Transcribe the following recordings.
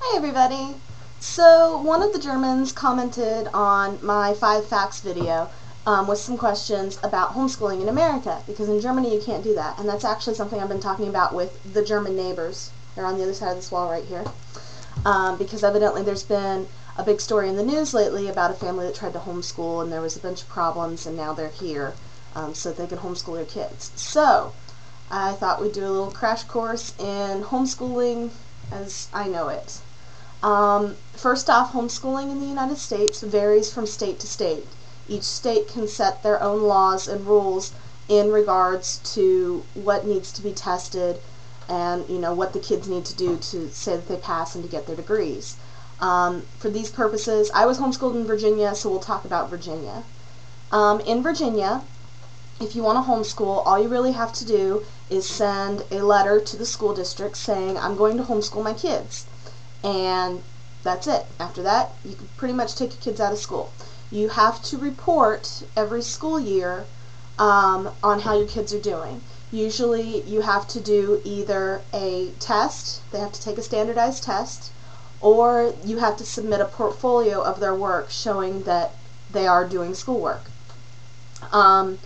Hi everybody! So one of the Germans commented on my 5 facts video with some questions about homeschooling in America, because in Germany you can't do that, and that's actually something I've been talking about with the German neighbors. They're on the other side of this wall right here, because evidently there's been a big story in the news lately about a family that tried to homeschool and there was a bunch of problems, and now they're here so they can homeschool their kids. So I thought we'd do a little crash course in homeschooling as I know it. First off, homeschooling in the United States varies from state to state. Each state can set their own laws and rules in regards to what needs to be tested and, what the kids need to do to say that they pass and to get their degrees. For these purposes, I was homeschooled in Virginia, so we'll talk about Virginia. In Virginia, if you want to homeschool, all you really have to do is send a letter to the school district saying, I'm going to homeschool my kids. And that's it. After that, you can pretty much take your kids out of school. You have to report every school year on how your kids are doing. Usually you have to do either a test, they have to take a standardized test, or you have to submit a portfolio of their work showing that they are doing schoolwork. And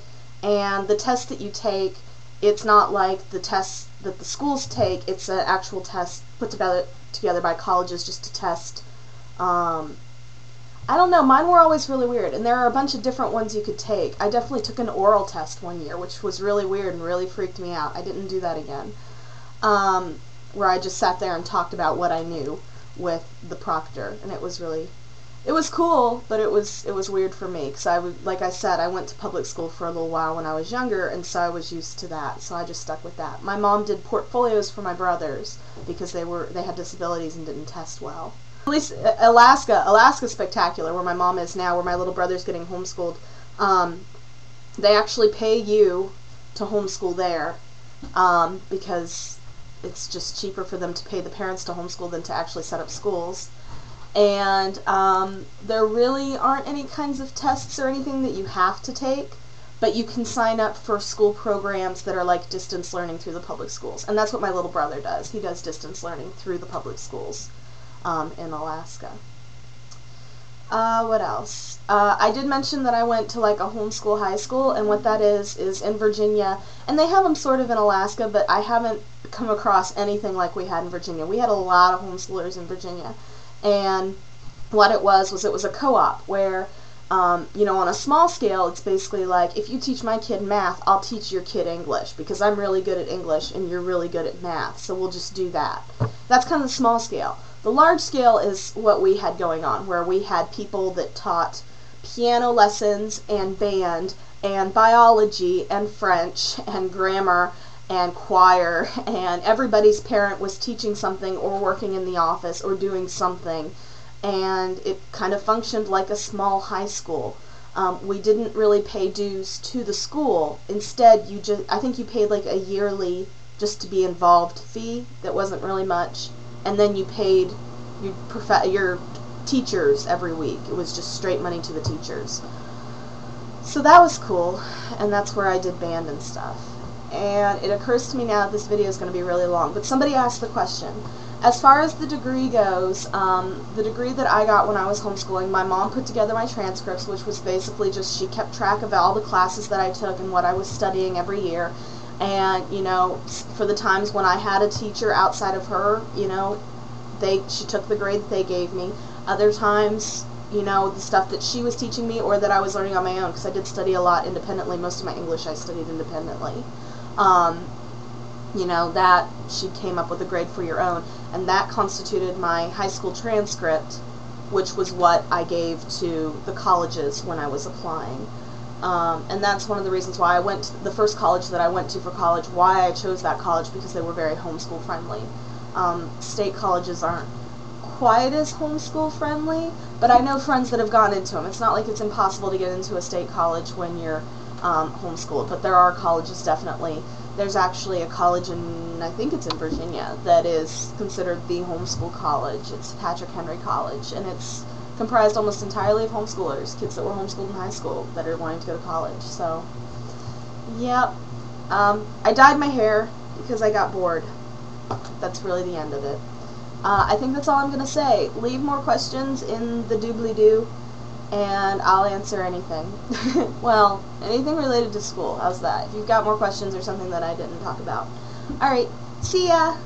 the test that you take, it's not like the tests that the schools take, it's an actual test put together by colleges just to test. I don't know, mine were always really weird, and there are a bunch of different ones you could take. I definitely took an oral test one year, which was really weird and really freaked me out. I didn't do that again. Where I just sat there and talked about what I knew with the proctor, and it was cool, but it was weird for me, because like I said, I went to public school for a little while when I was younger, and so I was used to that, so I just stuck with that. My mom did portfolios for my brothers because they had disabilities and didn't test well. At least Alaska's spectacular, where my mom is now, where my little brother's getting homeschooled. They actually pay you to homeschool there, because it's just cheaper for them to pay the parents to homeschool than to actually set up schools. And there really aren't any kinds of tests or anything that you have to take, but you can sign up for school programs that are like distance learning through the public schools. And that's what my little brother does. He does distance learning through the public schools in Alaska. What else? I did mention that I went to like a homeschool high school, and what that is in Virginia, and they have them sort of in Alaska, but I haven't come across anything like we had in Virginia. We had a lot of homeschoolers in Virginia. And what it was a co-op where, on a small scale, it's basically like, if you teach my kid math, I'll teach your kid English, because I'm really good at English and you're really good at math, so we'll just do that. That's kind of the small scale. The large scale is what we had going on, where we had people that taught piano lessons and band and biology and French and grammar and choir, and everybody's parent was teaching something or working in the office or doing something, and it kind of functioned like a small high school. We didn't really pay dues to the school. Instead, I think you paid like a yearly just to be involved fee that wasn't really much, and then you paid your teachers every week. It was just straight money to the teachers. So that was cool, and that's where I did band and stuff. And it occurs to me now that this video is going to be really long, but somebody asked the question. As far as the degree goes, the degree that I got when I was homeschooling, my mom put together my transcripts, which was basically just, she kept track of all the classes that I took and what I was studying every year. And, for the times when I had a teacher outside of her, she took the grade that they gave me. Other times, the stuff that she was teaching me or that I was learning on my own, because I did study a lot independently. Most of my English I studied independently. That she came up with a grade for your own, and that constituted my high school transcript, which was what I gave to the colleges when I was applying. And that's one of the reasons why I went to the first college that I went to for college, why I chose that college, because they were very homeschool friendly. State colleges aren't quite as homeschool friendly, but I know friends that have gone into them. It's not like it's impossible to get into a state college when you're homeschooled, but there are colleges definitely. There's actually a college I think it's in Virginia, that is considered the homeschool college. It's Patrick Henry College, and it's comprised almost entirely of homeschoolers, kids that were homeschooled in high school that are wanting to go to college. So, yep. I dyed my hair because I got bored. That's really the end of it. I think that's all I'm going to say. Leave more questions in the dooblidoo, and I'll answer anything. Well, anything related to school. How's that? If you've got more questions or something that I didn't talk about. Alright, see ya!